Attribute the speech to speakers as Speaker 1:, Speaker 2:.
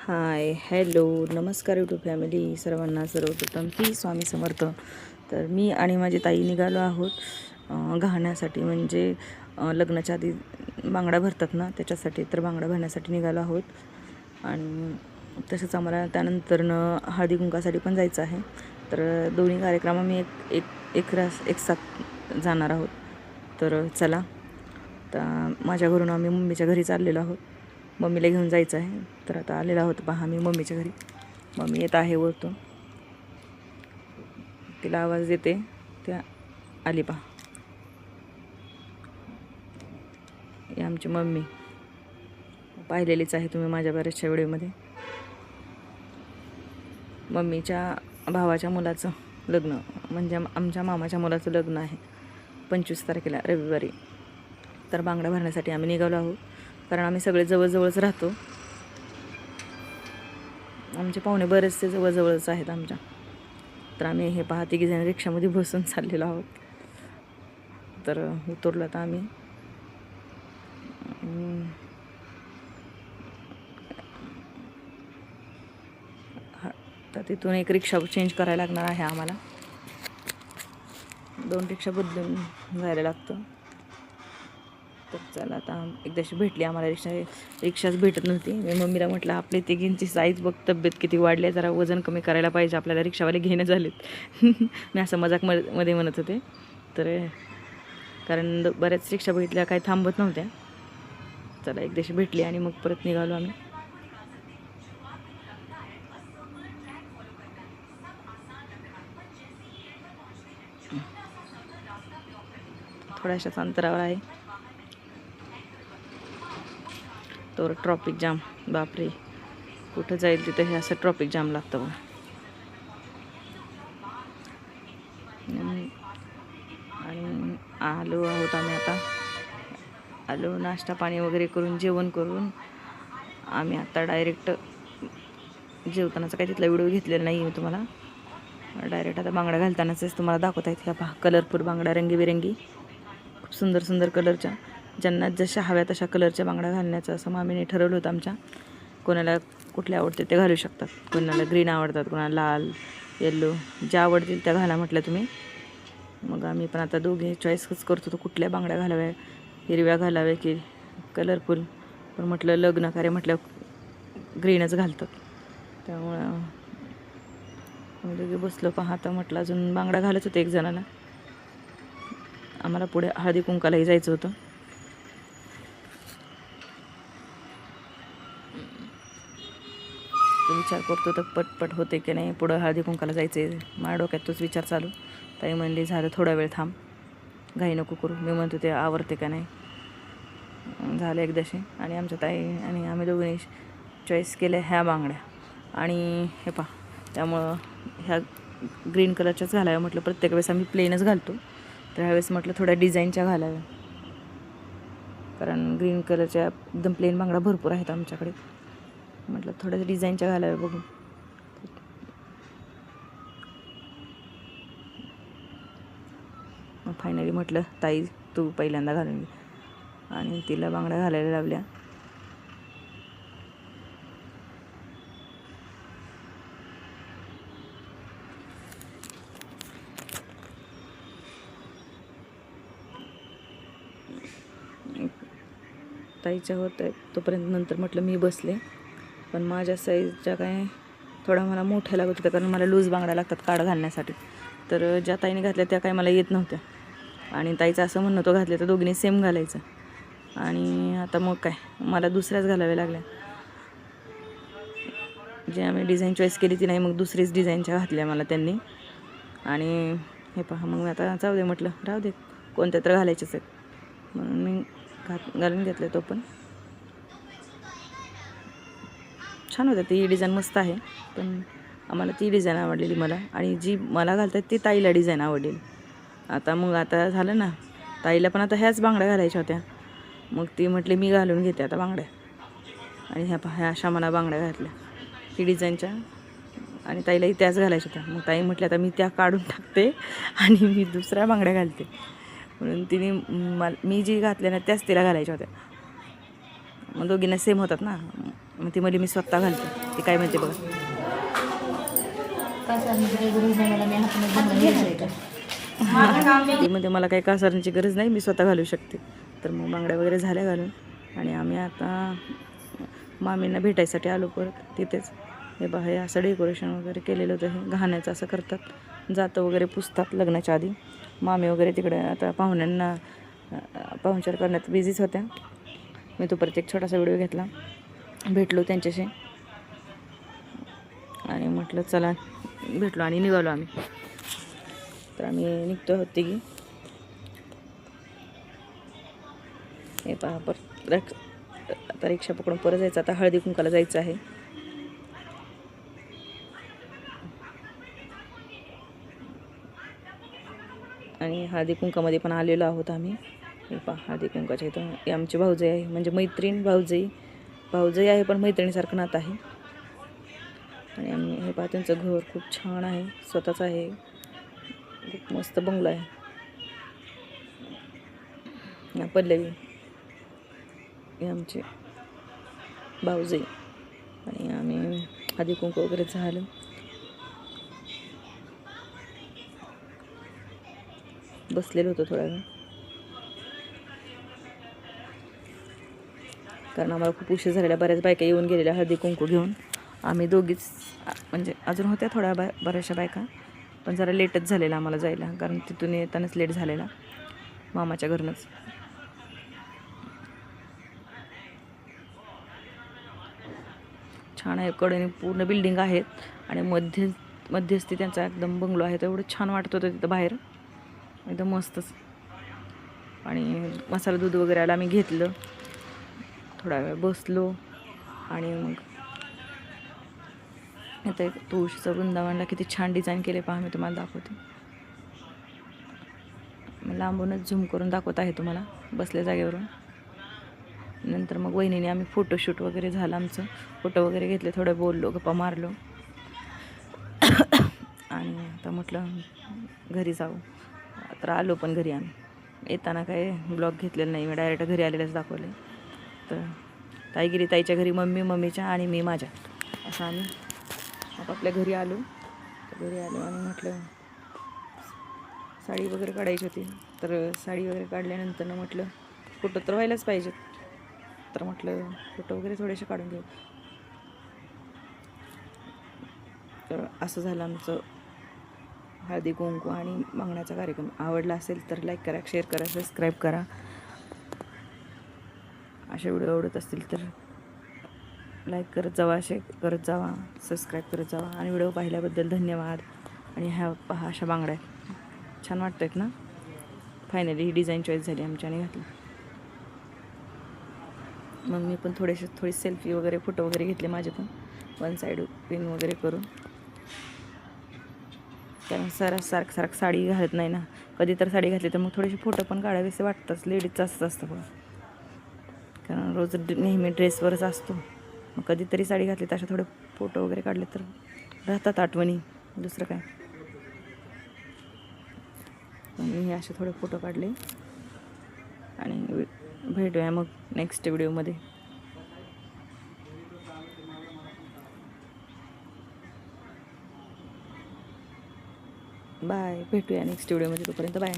Speaker 1: Hi hello नमस्कार YouTube family सर्वांना सर्वप्रथम श्री स्वामी समर्थ. तर मी आणि माझी ताई निघालो आहोत घाण्यासाठी, म्हणजे लग्नाच्या आधी बांगडा भरतात ना त्याच्यासाठी. तर बांगडा भरण्यासाठी निघालो आहोत आणि तसंच आम्हाला त्यानंतरनं हळदी कुंकासाठी पण जायचं आहे. तर दोन्ही कार्यक्रम आम्ही एक साथ जाणार आहोत. तर चला, तर माझ्या घरून आम्ही मम्मीच्या घरी चाललेलो आहोत. मम्मीला घेऊन जायचं आहे. तर आता आलेला आहोत पहा मी मम्मीच्या घरी. मम्मी येत आहे वरतून, तिला आवाज देते, त्या आली पहा. ही आमची मम्मी, पाहिलेलीच आहे तुम्ही माझ्या बऱ्याचशा व्हिडिओमध्ये. मम्मीच्या भावाच्या मुलाचं लग्न, म्हणजे आमच्या मामाच्या मुलाचं लग्न आहे 25 तारखेला रविवारी. तर बांगडा भरण्यासाठी आम्ही निघालो आहोत, कारण आम्ही सगळे जवळजवळच राहतो. आमचे पाहुणे बरेचसे जवळजवळच आहेत आमच्या. तर आम्ही हे पहा तिघीजण रिक्षामध्ये बसून चाललेलो आहोत. तर उतरलो आता आम्ही. तर तिथून एक रिक्षा चेंज करायला लागणार आहे आम्हाला. 2 रिक्षा बदलून जायला लागतं. तर चला, आता एकदाशी भेटली आम्हाला रिक्षाच भेटत नव्हती. मी मम्मीला म्हटलं आपली तिघींची साईज बघ, तब्येत किती वाढली आहे, जरा वजन कमी करायला पाहिजे, आपल्याला रिक्षावाले घेणे झालेत. मी असं मजाकमध्ये म्हणत होते. तर कारण बऱ्याच रिक्षा बघितल्या, काही थांबत नव्हत्या. चला, एकदाशी भेटली आणि मग परत निघालो आम्ही. थोड्याशाच अंतरावर आहे. तर ट्रॉफिक जाम, बापरे, कुठं जाईल तिथं हे असं ट्रॉफिक जाम लागतं बघ. आणि आलो आहोत आम्ही आता. आलो, नाश्ता पाणी वगैरे करून, जेवण करून आम्ही आता डायरेक्ट जेवतानाचा काही तिथला व्हिडिओ घेतलेला नाही मी तुम्हाला. डायरेक्ट आता बांगडा घालतानाच तुम्हाला दाखवता येते. ह्या पहा, कलरफुल बांगडा, रंगीबेरंगी, खूप सुंदर सुंदर कलरच्या, ज्यांना जशा हव्या तशा कलरच्या बांगडा घालण्याचं असं मामीने ठरवलं होतं आमच्या. कोणाला कुठले आवडते ते घालू शकतात. कोणाला ग्रीन आवडतात, कोणाला लाल, येल्लो, ज्या आवडतील त्या घाला म्हटलं तुम्ही. मग आम्ही पण आता दोघे चॉईसच करतो तो कुठल्या बांगड्या घालाव्या, हिरव्या घालाव्या की कलरफुल. पण म्हटलं लग्न कार्य म्हटलं ग्रीनच घालतात, त्यामुळं दोघे बसलो पहा. आता म्हटलं अजून बांगडा घालत होते एक जणाला. आम्हाला पुढे हळदी कुंकालाही जायचं होतं. तो विचार करतो तर पटपट होते की नाही, पुढं हळदी कुंकाला जायचं आहे. माझ्या डोक्यात तोच विचार चालू. ताई म्हणली झालं, थोडा वेळ थांब, घाई नको करू. मी म्हणतो ते आवरते का नाही. झालं एकदाशी. आणि आमच्या ताई आणि आम्ही दोघांनी चॉईस केल्या ह्या बांगड्या. आणि हे पहा, त्यामुळं ह्या ग्रीन कलरच्याच घालाव्या म्हटलं. प्रत्येक वेळेस आम्ही प्लेनच घालतो, तर ह्यावेळेस म्हटलं थोड्या डिझाईनच्या घालाव्या, कारण ग्रीन कलरच्या एकदम प्लेन बांगडा भरपूर आहेत आमच्याकडे. म्हटलं थोड्या डिझाईनच्या घालाव्या बघून. मग फायनली म्हटलं ताई तू पहिल्यांदा घालून घे, आणि तिला बांगड्या घालायला लावल्या. ताईच्या होतं तोपर्यंत नंतर म्हटलं मी बसले. पण माझ्या साईजच्या काय थोडा मला मोठ्या लागत होत्या, कारण मला लूज बांगड्या लागतात काड घालण्यासाठी. तर ज्या ताईने घातल्या त्या काही मला येत नव्हत्या. आणि ताईचं असं म्हणणं तो घातले तर दोघींनी सेम घालायचं. आणि आता मग काय, मला दुसऱ्याच घालाव्या लागल्या. जे आम्ही डिझाईन चॉईस केली ती नाही, मग दुसरीच डिझाईनच्या घातल्या मला त्यांनी. आणि हे पहा, मग मी आता जाऊ दे म्हटलं, राहू दे, कोणत्या तर घालायचेच आहेत म्हणून मी घालून घेतलं. तो पण छान होतं, ती डिझाईन मस्त आहे. पण आम्हाला ती डिझाईन आवडलेली मला, आणि जी मला घालतात ती ताईला डिझाईन आवडलेली. आता झालं ना, ताईला पण आता ह्याच बांगड्या घालायच्या होत्या. मग ती म्हटली मी घालून घेते आता बांगड्या. आणि ह्या अशा मला बांगड्या घातल्या ती डिझाईनच्या, आणि ताईलाही त्याच घालायच्या होत्या. मग ताई म्हटली आता मी त्या काढून टाकते आणि मी दुसऱ्या बांगड्या घालते. म्हणून तिने मी जी घातल्या ना त्याच तिला घालायच्या होत्या. मग दोघींना सेम होतात ना. मग ती मी स्वतः घालते. ती काय म्हणते बघा. ती म्हणजे मला काही कासारांची गरज नाही, मी स्वतः घालू शकते. तर मग बांगड्या वगैरे झाल्या घालून आणि आम्ही आता मामींना भेटायसाठी आलो परत तिथेच. हे बघा हे असं डेकोरेशन वगैरे केलेलं होतं. हे घाण्याचं असं करतात, जातं वगैरे पुसतात लग्नाच्या आधी. मामी वगैरे तिकडे आता पाहुण्यांना पाहुणचार करण्यात बिझीच होत्या. मी तो परत एक छोटासा व्हिडिओ घेतला, भेटलो त्यांच्याशी आणि म्हटलं चला भेटलो आणि निघालो आम्ही. तर आम्ही निघतो होते की हे पहा परत आता रिक्षा पकडून परत जायचं. आता हळदी कुंकाला जायचं आहे. आणि हळदी कुंकामध्ये पण आलेलो आहोत आम्ही. हे पहा हळदी कुंकाच्या इथं हे आमची भाऊजाई आहे, म्हणजे मैत्रीण भाऊजाई आहे पण मैत्रिणीसारखं नातं आहे. आणि आम्ही हे पहा त्यांचं घर खूप छान आहे, स्वतःच आहे, खूप मस्त बंगला आहे. पल्लवी हे आमचे भाऊजाई. आणि आम्ही हळदी कुंकू वगैरे झालं. बसलेलो होतो थोडा वेळ, कारण आम्हाला खूप उशीर झालेला. बऱ्याच बायका येऊन गेलेल्या हळदी कुंकू घेऊन. आम्ही दोघीच म्हणजे अजून होत्या थोड्या बऱ्याचशा बायका, पण जरा लेटच झालेला आम्हाला जायला, कारण तिथून येतानाच लेट झालेला मामाच्या घरूनच. छान आहे, कडेने पूर्ण बिल्डिंग आहेत आणि मध्यस्थी त्यांचा एकदम बंगलो आहे. तर एवढं छान वाटत होतं तिथं बाहेर, एकदम मस्तच. आणि मसाला दूध वगैरे आला, आम्ही घेतलं, थोडा वेळ बसलो आणि मग आता एक तुळशीचं वृंदावनला किती छान डिझाईन केले पहा, मी तुम्हाला दाखवते. लांबूनच झूम करून दाखवत आहे तुम्हाला बसल्या जागेवरून. नंतर मग वहिनीने आम्ही फोटोशूट वगैरे झालं आमचं, फोटो वगैरे घेतले, थोडं बोललो, गप्पा मारलो आणि आता म्हटलं घरी जाऊ. तर आलो पण घरी. आम्ही येताना काय ब्लॉग घेतलेला नाही, मी डायरेक्ट घरी आलेलंच दाखवले. तर ताई गेली ताईच्या घरी, मम्मीच्या आणि मी माझ्या, असं आम्ही आपापल्या घरी आलो. तर घरी आलो आणि म्हटलं साडी वगैरे काढायची होती. तर साडी वगैरे काढल्यानंतर म्हटलं फोटो तर व्हायलाच पाहिजेत. तर म्हटलं फोटो वगैरे थोडेसे काढून घेऊ. तर असं झालं आमचं हळदी कुंकू आणि मागण्याचा कार्यक्रम. आवडला असेल तर लाईक करा, शेअर करा, सबस्क्राईब करा. असे व्हिडिओ आवडत असतील तर लाईक करत जावा, शेअर करत जावा, सबस्क्राईब करत जावा. आणि व्हिडिओ पाहिल्याबद्दल धन्यवाद. आणि ह्या पहा अशा बांगड्या छान वाटत आहेत ना. फायनली ही डिझाईन चॉईस झाली आमची आणि घातली. मग मी पण थोडी सेल्फी वगैरे फोटो वगैरे घेतले माझे पण, वन साईड पिन वगैरे करून. कारण सारखं साडी घालत नाही ना, कधी तर साडी घातली तर मग थोडेसे फोटो पण काढावेसे वाटतंच. लेडीजचं असंच असतं बघा, कारण रोज नेहमी ड्रेसवरच असतो. मग कधीतरी साडी घातली तर अशा थोडे फोटो वगैरे काढले तर राहतात आठवणी, दुसरं काय. मी असे थोडे फोटो काढले आणि भेटूया मग नेक्स्ट व्हिडिओमध्ये. बाय, भेटूया नेक्स्ट व्हिडिओमध्ये. तोपर्यंत बाय.